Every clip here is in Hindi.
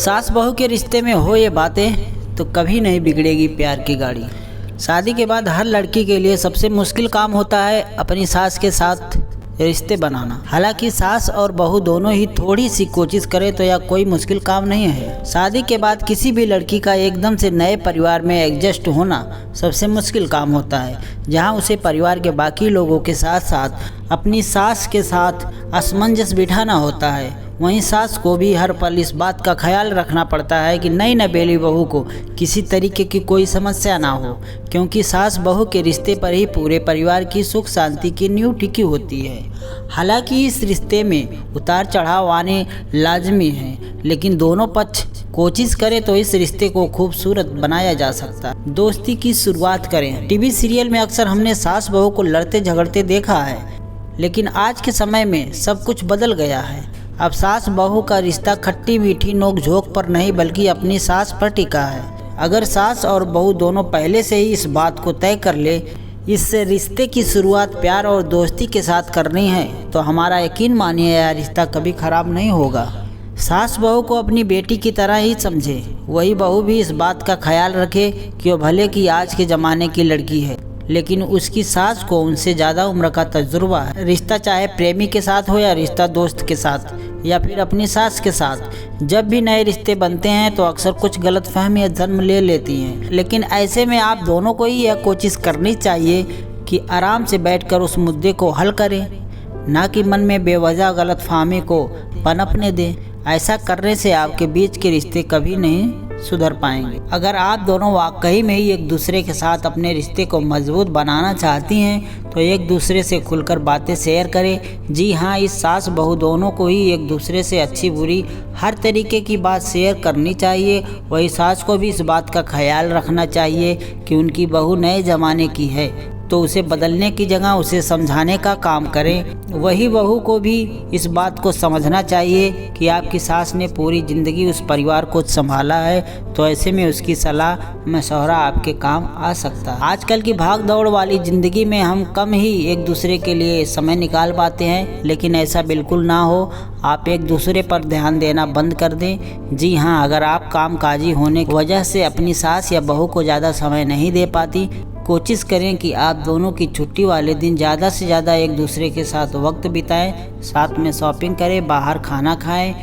सास बहू के रिश्ते में हो ये बातें तो कभी नहीं बिगड़ेगी प्यार की गाड़ी। शादी के बाद हर लड़की के लिए सबसे मुश्किल काम होता है अपनी सास के साथ रिश्ते बनाना। हालांकि सास और बहू दोनों ही थोड़ी सी कोशिश करें तो यह कोई मुश्किल काम नहीं है। शादी के बाद किसी भी लड़की का एकदम से नए परिवार में एडजस्ट होना सबसे मुश्किल काम होता है, जहां उसे परिवार के बाकी लोगों के साथ साथ अपनी सास के साथ असमंजस बिठाना होता है। वहीं सास को भी हर पल इस बात का ख्याल रखना पड़ता है कि नई नवेली बहू को किसी तरीके की कोई समस्या ना हो, क्योंकि सास बहू के रिश्ते पर ही पूरे परिवार की सुख शांति की नींव टिकी होती है। हालांकि इस रिश्ते में उतार चढ़ाव आने लाजमी हैं, लेकिन दोनों पक्ष कोशिश करें तो इस रिश्ते को खूबसूरत बनाया जा सकता है। दोस्ती की शुरुआत करें। टीवी सीरियल में अक्सर हमने सास बहू को लड़ते झगड़ते देखा है, लेकिन आज के समय में सब कुछ बदल गया है। अब सास बहू का रिश्ता खट्टी मीठी नोक झोंक पर नहीं बल्कि अपनी सास पर टिका है। अगर सास और बहू दोनों पहले से ही इस बात को तय कर ले इस रिश्ते की शुरुआत प्यार और दोस्ती के साथ करनी है, तो हमारा यकीन मानिए यह रिश्ता कभी खराब नहीं होगा। सास बहू को अपनी बेटी की तरह ही समझे, वही बहू भी इस बात का ख्याल रखे कि वो भले की आज के ज़माने की लड़की है, लेकिन उसकी सास को उनसे ज़्यादा उम्र का तजुर्बा है। रिश्ता चाहे प्रेमी के साथ हो या रिश्ता दोस्त के साथ या फिर अपनी सास के साथ, जब भी नए रिश्ते बनते हैं तो अक्सर कुछ गलतफहमियां जन्म ले लेती हैं। लेकिन ऐसे में आप दोनों को ही यह कोशिश करनी चाहिए कि आराम से बैठकर उस मुद्दे को हल करें, ना कि मन में बेवजह गलतफहमी को पनपने दें। ऐसा करने से आपके बीच के रिश्ते कभी नहीं सुधर पाएंगे। अगर आप दोनों वाकई में ही एक दूसरे के साथ अपने रिश्ते को मजबूत बनाना चाहती हैं तो एक दूसरे से खुलकर बातें शेयर करें। जी हाँ, इस सास बहू दोनों को ही एक दूसरे से अच्छी बुरी हर तरीके की बात शेयर करनी चाहिए। वही सास को भी इस बात का ख्याल रखना चाहिए कि उनकी बहू नए ज़माने की है, तो उसे बदलने की जगह उसे समझाने का काम करें। वही बहू को भी इस बात को समझना चाहिए कि आपकी सास ने पूरी ज़िंदगी उस परिवार को संभाला है, तो ऐसे में उसकी सलाह मशवरा आपके काम आ सकता है। आजकल की भाग दौड़ वाली ज़िंदगी में हम कम ही एक दूसरे के लिए समय निकाल पाते हैं, लेकिन ऐसा बिल्कुल ना हो। आप एक दूसरे पर ध्यान देना बंद कर दें। जी हाँ, अगर आप कामकाजी होने की वजह से अपनी सास या बहू को ज़्यादा समय नहीं दे पाती, कोशिश करें कि आप दोनों की छुट्टी वाले दिन ज़्यादा से ज़्यादा एक दूसरे के साथ वक्त बिताएं, साथ में शॉपिंग करें, बाहर खाना खाएं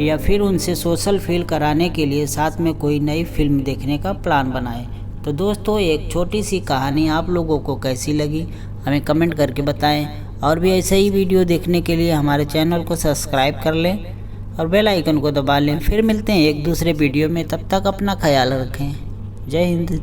या फिर उनसे सोशल फील कराने के लिए साथ में कोई नई फिल्म देखने का प्लान बनाएं। तो दोस्तों, एक छोटी सी कहानी आप लोगों को कैसी लगी हमें कमेंट करके बताएं, और भी ऐसे ही वीडियो देखने के लिए हमारे चैनल को सब्सक्राइब कर लें और बेल आइकन को दबा लें। फिर मिलते हैं एक दूसरे वीडियो में, तब तक अपना ख्याल रखें। जय हिंद।